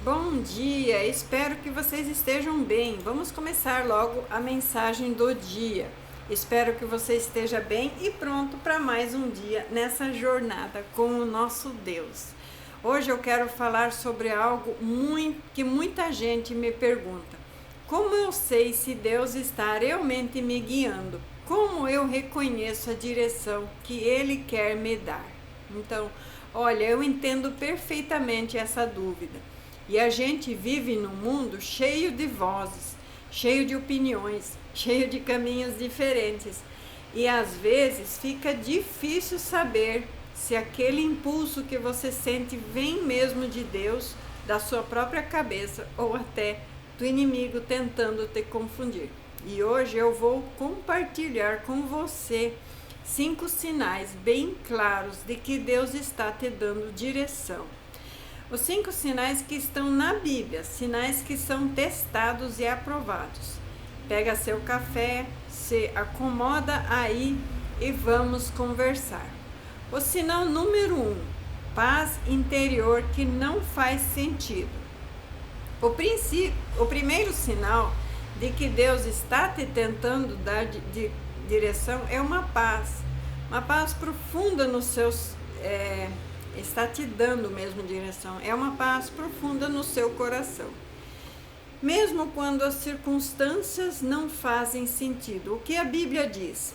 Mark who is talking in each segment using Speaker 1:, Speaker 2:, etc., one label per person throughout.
Speaker 1: Bom dia, espero que vocês estejam bem. Vamos começar logo a mensagem do dia. Espero que você esteja bem e pronto para mais um dia nessa jornada com o nosso Deus. Hoje eu quero falar sobre algo que muita gente me pergunta. Como eu sei se Deus está realmente me guiando? Como eu reconheço a direção que Ele quer me dar? Então, olha, eu entendo perfeitamente essa dúvida. E a gente vive num mundo cheio de vozes, cheio de opiniões, cheio de caminhos diferentes. E às vezes fica difícil saber se aquele impulso que você sente vem mesmo de Deus, da sua própria cabeça ou até do inimigo tentando te confundir. E hoje eu vou compartilhar com você 5 sinais bem claros de que Deus está te dando direção. Os 5 sinais que estão na Bíblia, sinais que são testados e aprovados. Pega seu café, se acomoda aí e vamos conversar. O sinal número 1, paz interior que não faz sentido. O primeiro sinal de que Deus está te tentando dar direção é uma paz profunda nos seus está te dando mesmo direção, é uma paz profunda no seu coração. Mesmo quando as circunstâncias não fazem sentido. O que a Bíblia diz?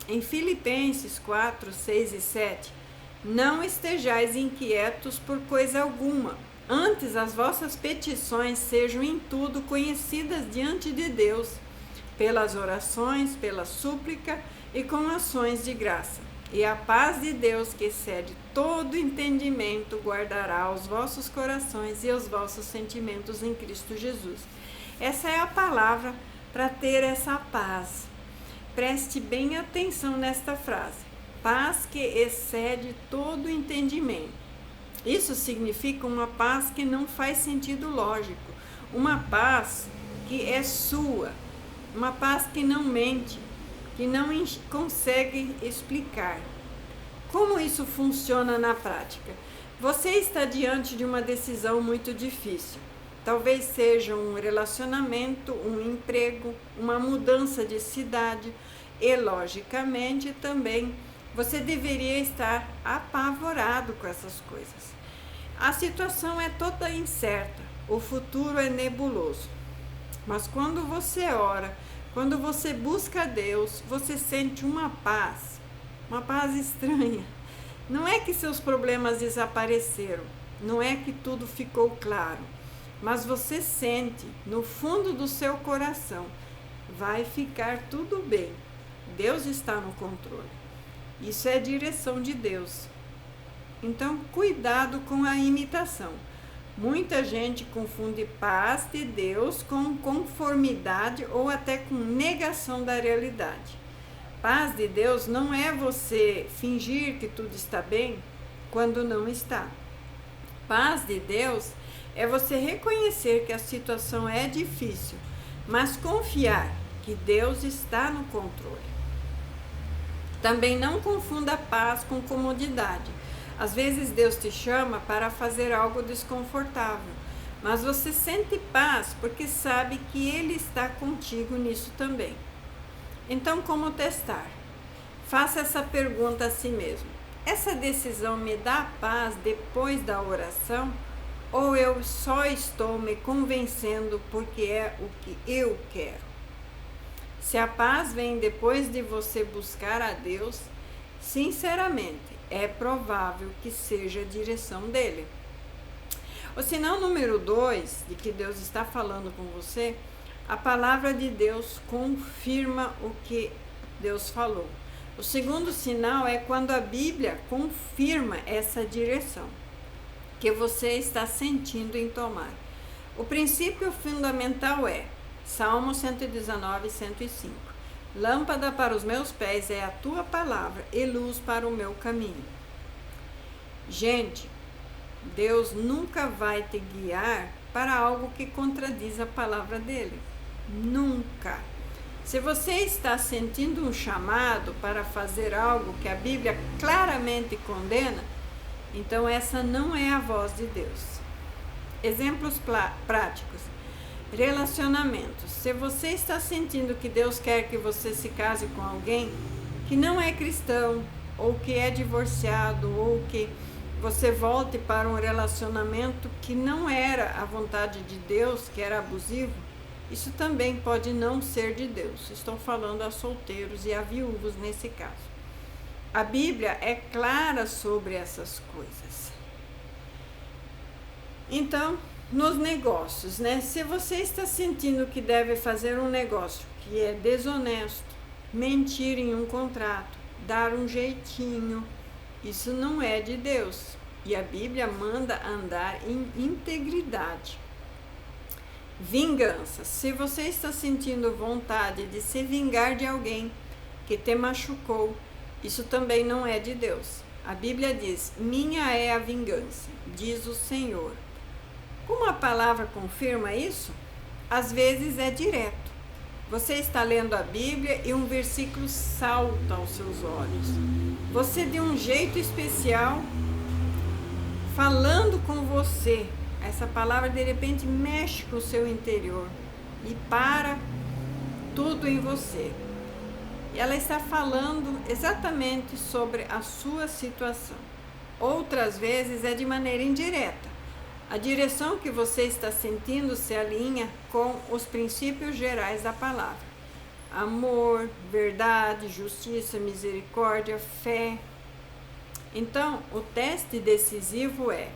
Speaker 1: Em Filipenses 4, 6 e 7, não estejais inquietos por coisa alguma, antes as vossas petições sejam em tudo conhecidas diante de Deus, pelas orações, pela súplica e com ações de graça. E a paz de Deus, que excede todo entendimento, guardará os vossos corações e os vossos sentimentos em Cristo Jesus. Essa é a palavra para ter essa paz. Preste bem atenção nesta frase. Paz que excede todo entendimento. Isso significa uma paz que não faz sentido lógico. Uma paz que é sua. Uma paz que não mente, que não consegue explicar. Como isso funciona na prática? Você está diante de uma decisão muito difícil. Talvez seja um relacionamento, um emprego, uma mudança de cidade e, logicamente, também você deveria estar apavorado com essas coisas. A situação é toda incerta, o futuro é nebuloso. Mas quando você ora, quando você busca Deus, você sente uma paz estranha. Não é que seus problemas desapareceram, não é que tudo ficou claro, mas você sente no fundo do seu coração, vai ficar tudo bem, Deus está no controle. Isso é direção de Deus. Então, cuidado com a imitação. Muita gente confunde paz de Deus com conformidade ou até com negação da realidade. Paz de Deus não é você fingir que tudo está bem quando não está. Paz de Deus é você reconhecer que a situação é difícil, mas confiar que Deus está no controle. Também não confunda paz com comodidade. Às vezes Deus te chama para fazer algo desconfortável, mas você sente paz porque sabe que Ele está contigo nisso também. Então, como testar? Faça essa pergunta a si mesmo. Essa decisão me dá paz depois da oração? Ou eu só estou me convencendo porque é o que eu quero? Se a paz vem depois de você buscar a Deus, sinceramente, é provável que seja a direção dele. O sinal número 2 de que Deus está falando com você, a palavra de Deus confirma o que Deus falou. O segundo sinal é quando a Bíblia confirma essa direção que você está sentindo em tomar. O princípio fundamental é Salmo 119, 105. Lâmpada para os meus pés é a tua palavra e luz para o meu caminho. Gente, Deus nunca vai te guiar para algo que contradiz a palavra dele. Nunca. Se você está sentindo um chamado para fazer algo que a Bíblia claramente condena, então essa não é a voz de Deus. Exemplos práticos. Relacionamentos. Se você está sentindo que Deus quer que você se case com alguém que não é cristão, ou que é divorciado, ou que você volte para um relacionamento que não era a vontade de Deus, que era abusivo, isso também pode não ser de Deus. Estou falando a solteiros e a viúvos nesse caso. A Bíblia é clara sobre essas coisas. Então, nos negócios, né? Se você está sentindo que deve fazer um negócio que é desonesto, mentir em um contrato, dar um jeitinho, isso não é de Deus. E a Bíblia manda andar em integridade. Vingança. Se você está sentindo vontade de se vingar de alguém que te machucou, isso também não é de Deus. A Bíblia diz: minha é a vingança, diz o Senhor. Como a palavra confirma isso? Às vezes é direto. Você está lendo a Bíblia e um versículo salta aos seus olhos. Você, de um jeito especial, falando com você, essa palavra de repente mexe com o seu interior e para tudo em você. E ela está falando exatamente sobre a sua situação. Outras vezes é de maneira indireta. A direção que você está sentindo se alinha com os princípios gerais da palavra: amor, verdade, justiça, misericórdia, fé. Então, o teste decisivo é: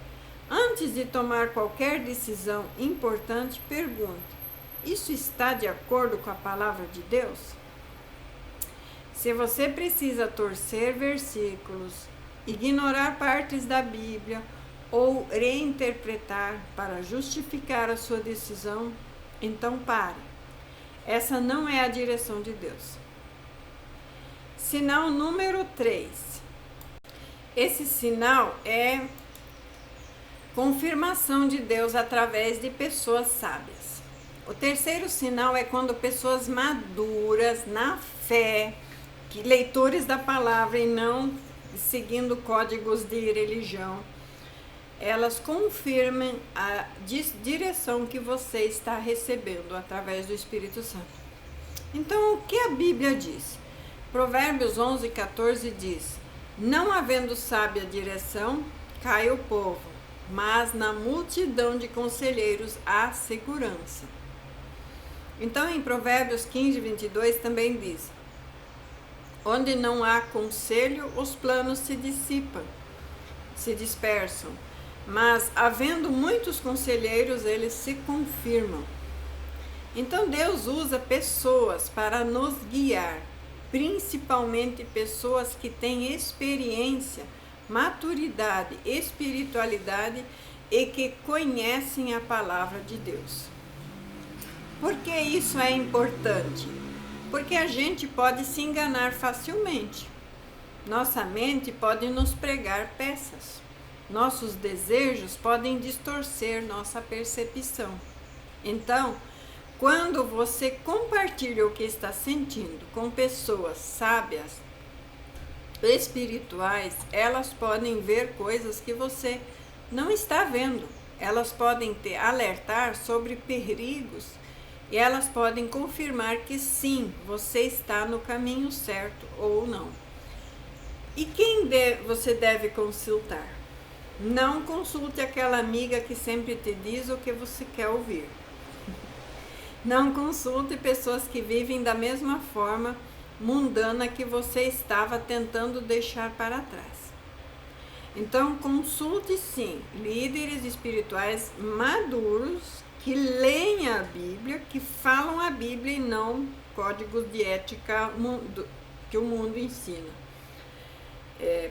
Speaker 1: antes de tomar qualquer decisão importante, pergunte: isso está de acordo com a palavra de Deus? Se você precisa torcer versículos, ignorar partes da Bíblia ou reinterpretar para justificar a sua decisão, então pare. Essa não é a direção de Deus. Sinal número 3. Esse sinal é confirmação de Deus através de pessoas sábias. O terceiro sinal é quando pessoas maduras na fé, que leitores da palavra e não seguindo códigos de religião, elas confirmam a direção que você está recebendo através do Espírito Santo. Então, o que a Bíblia diz? Provérbios 11:14 diz: não havendo sábia direção, cai o povo, mas na multidão de conselheiros há segurança. Então, em Provérbios 15:22 também diz: onde não há conselho, os planos se dissipam, se dispersam. Mas, havendo muitos conselheiros, eles se confirmam. Então, Deus usa pessoas para nos guiar, principalmente pessoas que têm experiência, maturidade, espiritualidade e que conhecem a palavra de Deus. Por que isso é importante? Porque a gente pode se enganar facilmente. Nossa mente pode nos pregar peças. Nossos desejos podem distorcer nossa percepção. Então, quando você compartilha o que está sentindo com pessoas sábias, espirituais, elas podem ver coisas que você não está vendo. Elas podem te alertar sobre perigos e elas podem confirmar que sim, você está no caminho certo ou não. E quem você deve consultar? Não consulte aquela amiga que sempre te diz o que você quer ouvir. Não consulte pessoas que vivem da mesma forma mundana que você estava tentando deixar para trás. Então, consulte sim líderes espirituais maduros que leem a Bíblia, que falam a Bíblia e não códigos de ética que o mundo ensina.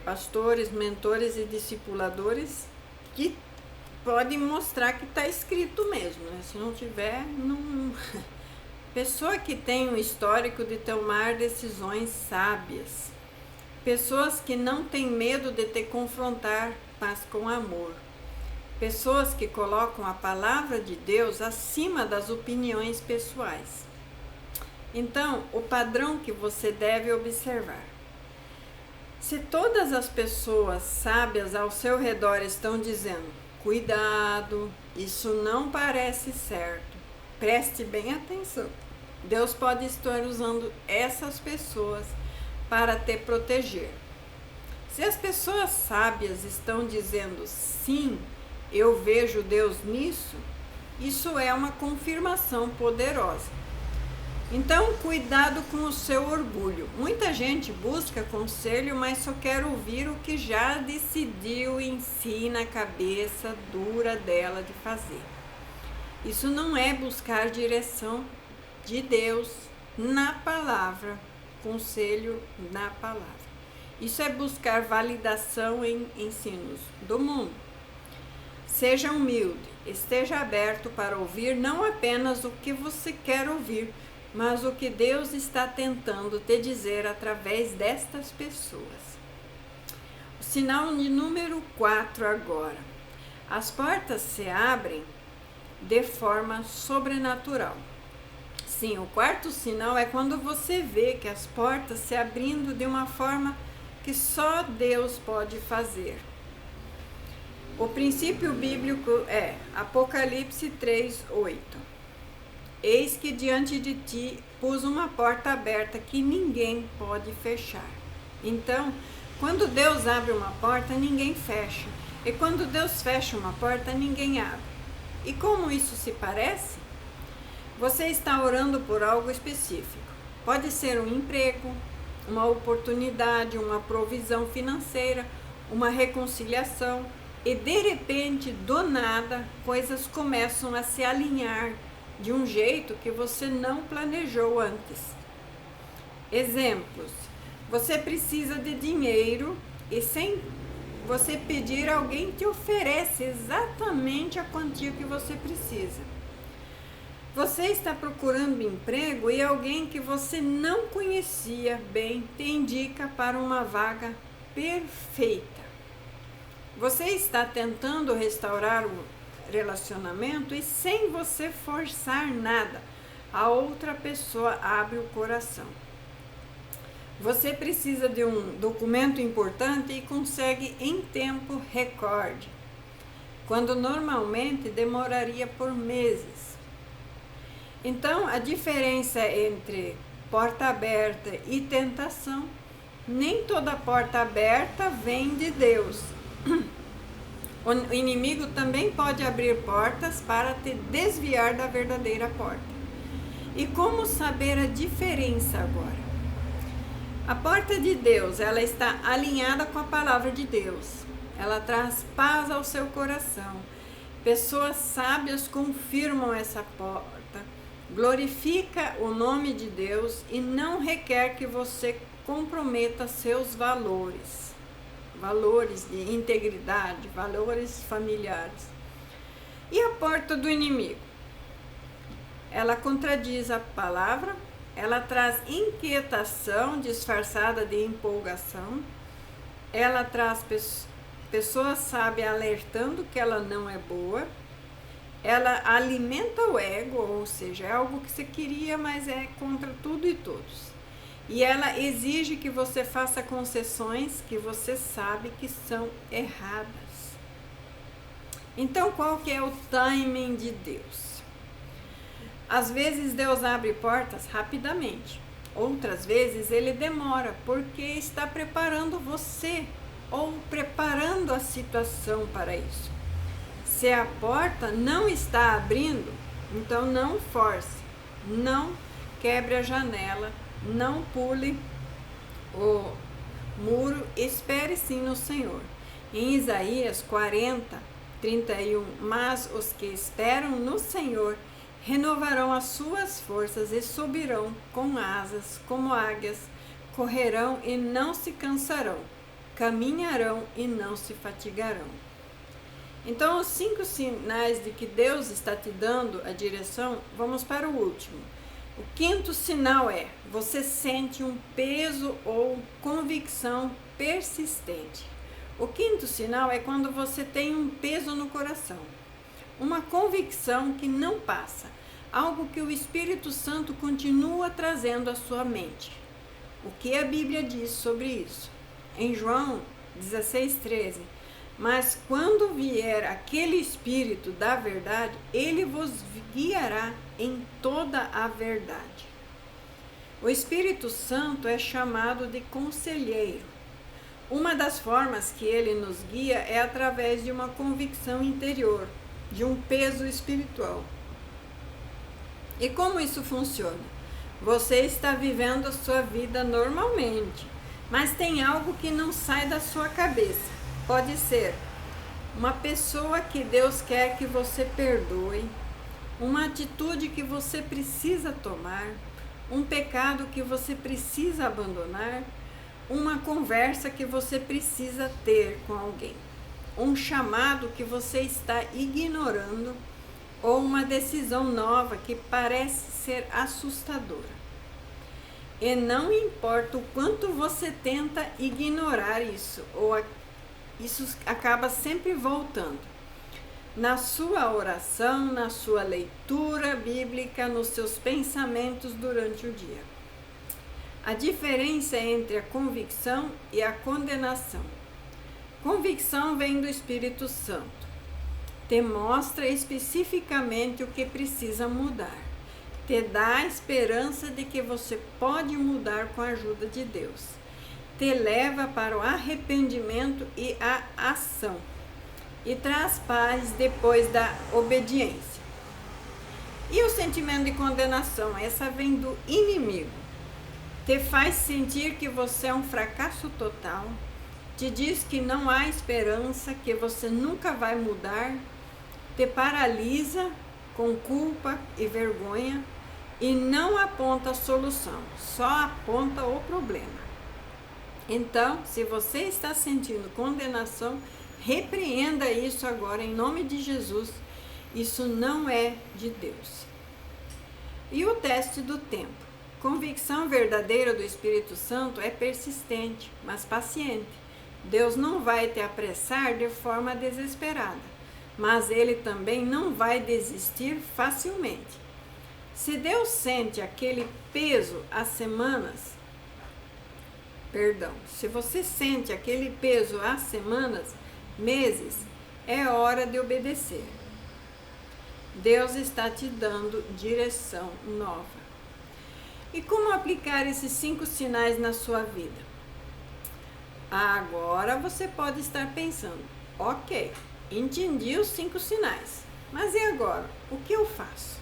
Speaker 1: Pastores, mentores e discipuladores que podem mostrar que está escrito mesmo, né? Se não tiver, não. Pessoa que tem um histórico de tomar decisões sábias. Pessoas que não têm medo de te confrontar, mas com amor. Pessoas que colocam a palavra de Deus acima das opiniões pessoais. Então, o padrão que você deve observar. Se todas as pessoas sábias ao seu redor estão dizendo, Cuidado, isso não parece certo. Preste bem atenção. Deus pode estar usando essas pessoas para te proteger. Se as pessoas sábias estão dizendo sim, eu vejo Deus nisso, isso é uma confirmação poderosa. Então, cuidado com o seu orgulho. Muita gente busca conselho, mas só quer ouvir o que já decidiu em si, na cabeça dura dela de fazer. Isso não é buscar direção de Deus na palavra, conselho na palavra. Isso é buscar validação em ensinos do mundo. Seja humilde, esteja aberto para ouvir não apenas o que você quer ouvir, mas o que Deus está tentando te dizer através destas pessoas. O sinal de número 4 agora. As portas se abrem de forma sobrenatural. Sim, o quarto sinal é quando você vê que as portas se abrindo de uma forma que só Deus pode fazer. O princípio bíblico é Apocalipse 3:8. Eis que diante de ti pus uma porta aberta que ninguém pode fechar. Então, quando Deus abre uma porta, ninguém fecha. E quando Deus fecha uma porta, ninguém abre. E como isso se parece? Você está orando por algo específico. Pode ser um emprego, uma oportunidade, uma provisão financeira, uma reconciliação. E de repente, do nada, coisas começam a se alinhar de um jeito que você não planejou antes. Exemplos: você precisa de dinheiro e sem você pedir, alguém te oferece exatamente a quantia que você precisa. Você está procurando emprego e alguém que você não conhecia bem te indica para uma vaga perfeita. Você está tentando restaurar o relacionamento e sem você forçar nada, a outra pessoa abre o coração. Você precisa de um documento importante e consegue em tempo recorde, quando normalmente demoraria por meses. Então, a diferença entre porta aberta e tentação, nem toda porta aberta vem de Deus. O inimigo também pode abrir portas para te desviar da verdadeira porta. E como saber a diferença agora? A porta de Deus, ela está alinhada com a palavra de Deus. Ela traz paz ao seu coração. Pessoas sábias confirmam essa porta, glorifica o nome de Deus e não requer que você comprometa seus valores de integridade, valores familiares. E a porta do inimigo? Ela contradiz a palavra, ela traz inquietação disfarçada de empolgação, ela traz pessoas sábias alertando que ela não é boa, ela alimenta o ego, ou seja, é algo que você queria, mas é contra tudo e todos. E ela exige que você faça concessões que você sabe que são erradas. Então, qual que é o timing de Deus? Às vezes Deus abre portas rapidamente. Outras vezes ele demora, porque está preparando você ou preparando a situação para isso. Se a porta não está abrindo, então não force, não quebre a janela, não pule o muro, espere sim no Senhor. Em Isaías 40:31, mas os que esperam no Senhor renovarão as suas forças e subirão com asas como águias, correrão e não se cansarão, caminharão e não se fatigarão. Então, os 5 sinais de que Deus está te dando a direção, vamos para o último. O 5º sinal é: você sente um peso ou convicção persistente. O 5º sinal é quando você tem um peso no coração, uma convicção que não passa, algo que o Espírito Santo continua trazendo à sua mente. O que a Bíblia diz sobre isso? Em João 16:13, Mas quando vier aquele Espírito da verdade, ele vos guiará em toda a verdade. O Espírito Santo é chamado de conselheiro. Uma das formas que ele nos guia é através de uma convicção interior, de um peso espiritual. E como isso funciona? Você está vivendo a sua vida normalmente, mas tem algo que não sai da sua cabeça. Pode ser uma pessoa que Deus quer que você perdoe, uma atitude que você precisa tomar, um pecado que você precisa abandonar, uma conversa que você precisa ter com alguém, um chamado que você está ignorando ou uma decisão nova que parece ser assustadora. E não importa o quanto você tenta ignorar isso, isso acaba sempre voltando. Na sua oração, na sua leitura bíblica, nos seus pensamentos durante o dia. A diferença entre a convicção e a condenação. Convicção vem do Espírito Santo. Te mostra especificamente o que precisa mudar. Te dá a esperança de que você pode mudar com a ajuda de Deus. Te leva para o arrependimento e a ação. E traz paz depois da obediência. E o sentimento de condenação? Essa vem do inimigo. Te faz sentir que você é um fracasso total. Te diz que não há esperança, que você nunca vai mudar. Te paralisa com culpa e vergonha. E não aponta a solução, só aponta o problema. Então, se você está sentindo condenação, repreenda isso agora em nome de Jesus. Isso não é de Deus. E o teste do tempo. Convicção verdadeira do Espírito Santo é persistente, mas paciente. Deus não vai te apressar de forma desesperada, mas Ele também não vai desistir facilmente. Se Deus sente aquele peso há semanas, se você sente aquele peso há semanas, meses, é hora de obedecer. Deus está te dando direção nova. E como aplicar esses 5 sinais na sua vida? Agora você pode estar pensando, ok, entendi os 5 sinais, mas e agora? O que eu faço?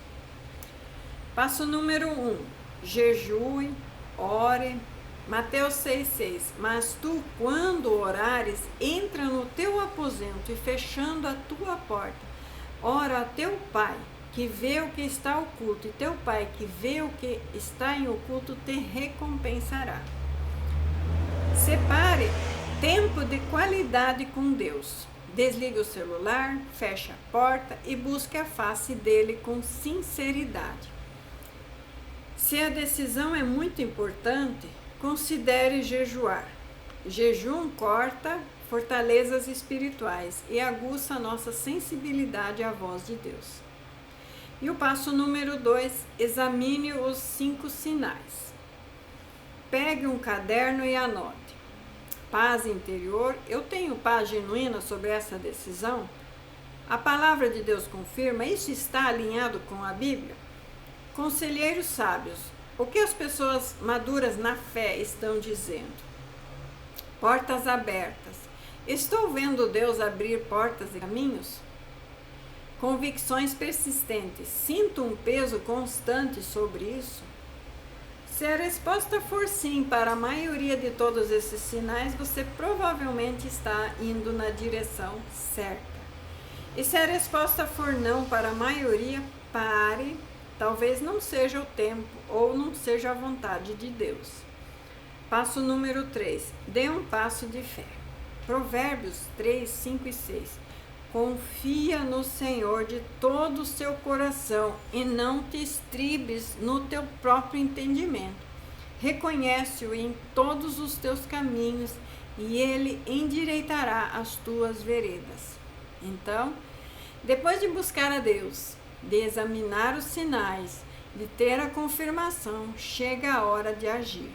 Speaker 1: Passo número 1, jejue, ore. Mateus 6,6, mas tu, quando orares, entra no teu aposento e fechando a tua porta, ora a teu Pai, que vê o que está oculto, e teu Pai, que vê o que está em oculto, te recompensará. Separe tempo de qualidade com Deus. Desligue o celular, feche a porta e busque a face dele com sinceridade. Se a decisão é muito importante, considere jejuar. Jejum corta fortalezas espirituais e aguça a nossa sensibilidade à voz de Deus. E o passo número 2, examine os 5 sinais. Pegue um caderno e anote. Paz interior, eu tenho paz genuína sobre essa decisão? A palavra de Deus confirma, isso está alinhado com a Bíblia? Conselheiros sábios, o que as pessoas maduras na fé estão dizendo? Portas abertas. Estou vendo Deus abrir portas e caminhos? Convicções persistentes. Sinto um peso constante sobre isso? Se a resposta for sim para a maioria de todos esses sinais, você provavelmente está indo na direção certa. E se a resposta for não para a maioria, pare. Talvez não seja o tempo ou não seja a vontade de Deus. Passo número 3. Dê um passo de fé. Provérbios 3, 5 e 6. Confia no Senhor de todo o seu coração e não te estribes no teu próprio entendimento. Reconhece-o em todos os teus caminhos e ele endireitará as tuas veredas. Então, depois de buscar a Deus, de examinar os sinais, de ter a confirmação, chega a hora de agir.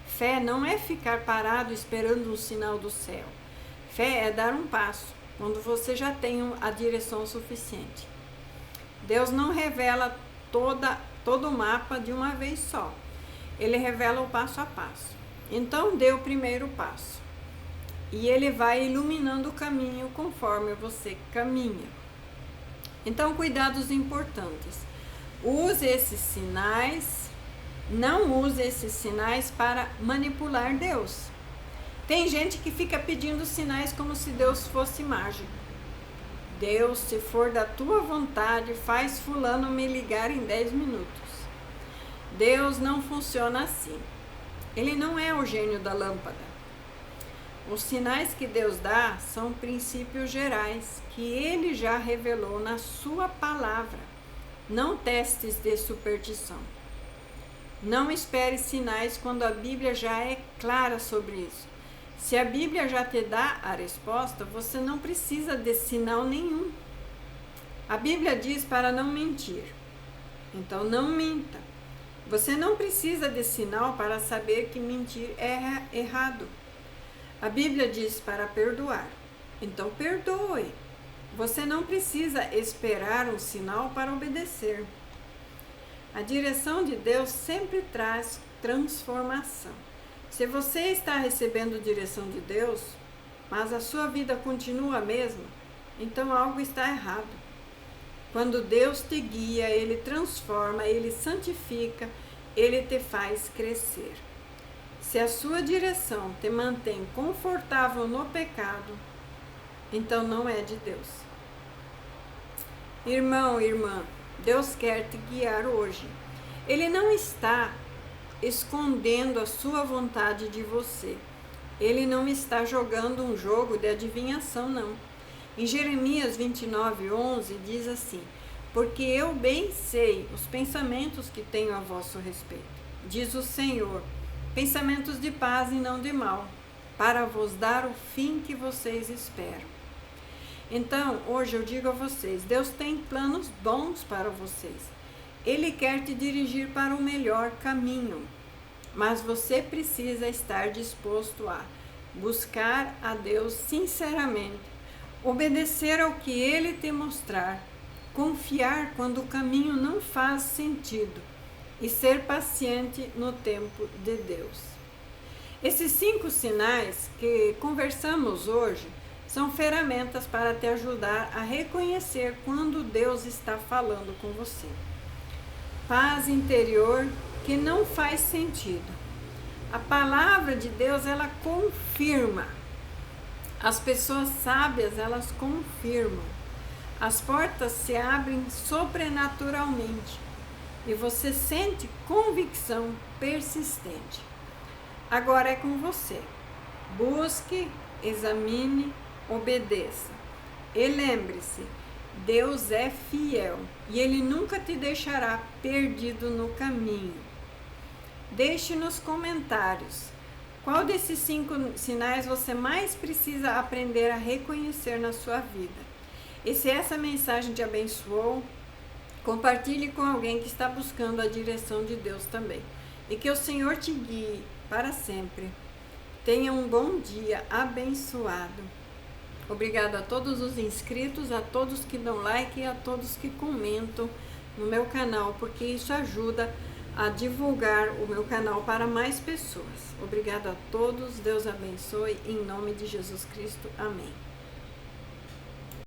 Speaker 1: Fé não é ficar parado esperando um sinal do céu. Fé é dar um passo, quando você já tem a direção suficiente. Deus não revela todo o mapa de uma vez só. Ele revela o passo a passo. Então, dê o primeiro passo. E ele vai iluminando o caminho conforme você caminha. Então, cuidados importantes. Use esses sinais, não use esses sinais para manipular Deus. Tem gente que fica pedindo sinais como se Deus fosse mágico. Deus, se for da tua vontade, faz fulano me ligar em 10 minutos. Deus não funciona assim. Ele não é o gênio da lâmpada. Os sinais que Deus dá são princípios gerais que Ele já revelou na sua palavra. Não testes de superstição. Não espere sinais quando a Bíblia já é clara sobre isso. Se a Bíblia já te dá a resposta, você não precisa de sinal nenhum. A Bíblia diz para não mentir. Então não minta. Você não precisa de sinal para saber que mentir é errado. A Bíblia diz para perdoar. Então perdoe. Você não precisa esperar um sinal para obedecer. A direção de Deus sempre traz transformação. Se você está recebendo direção de Deus, mas a sua vida continua a mesma, então algo está errado. Quando Deus te guia, Ele transforma, Ele santifica, Ele te faz crescer. Se a sua direção te mantém confortável no pecado, então não é de Deus. Irmão, irmã, Deus quer te guiar hoje. Ele não está escondendo a sua vontade de você. Ele não está jogando um jogo de adivinhação, não. Em Jeremias 29:11 diz assim: porque eu bem sei os pensamentos que tenho a vosso respeito, diz o Senhor, pensamentos de paz e não de mal, para vos dar o fim que vocês esperam. Então, hoje eu digo a vocês, Deus tem planos bons para vocês. Ele quer te dirigir para o melhor caminho, mas você precisa estar disposto a buscar a Deus sinceramente, obedecer ao que Ele te mostrar, confiar quando o caminho não faz sentido e ser paciente no tempo de Deus. Esses 5 sinais que conversamos hoje são ferramentas para te ajudar a reconhecer quando Deus está falando com você. Paz interior que não faz sentido. A palavra de Deus, ela confirma. As pessoas sábias, elas confirmam. As portas se abrem sobrenaturalmente e você sente convicção persistente. Agora é com você. Busque, examine, obedeça. E lembre-se, Deus é fiel e Ele nunca te deixará perdido no caminho. Deixe nos comentários qual desses 5 sinais você mais precisa aprender a reconhecer na sua vida. E se essa mensagem te abençoou, compartilhe com alguém que está buscando a direção de Deus também. E que o Senhor te guie para sempre. Tenha um bom dia abençoado. Obrigada a todos os inscritos, a todos que dão like e a todos que comentam no meu canal, porque isso ajuda a divulgar o meu canal para mais pessoas. Obrigada a todos, Deus abençoe, em nome de Jesus Cristo, amém.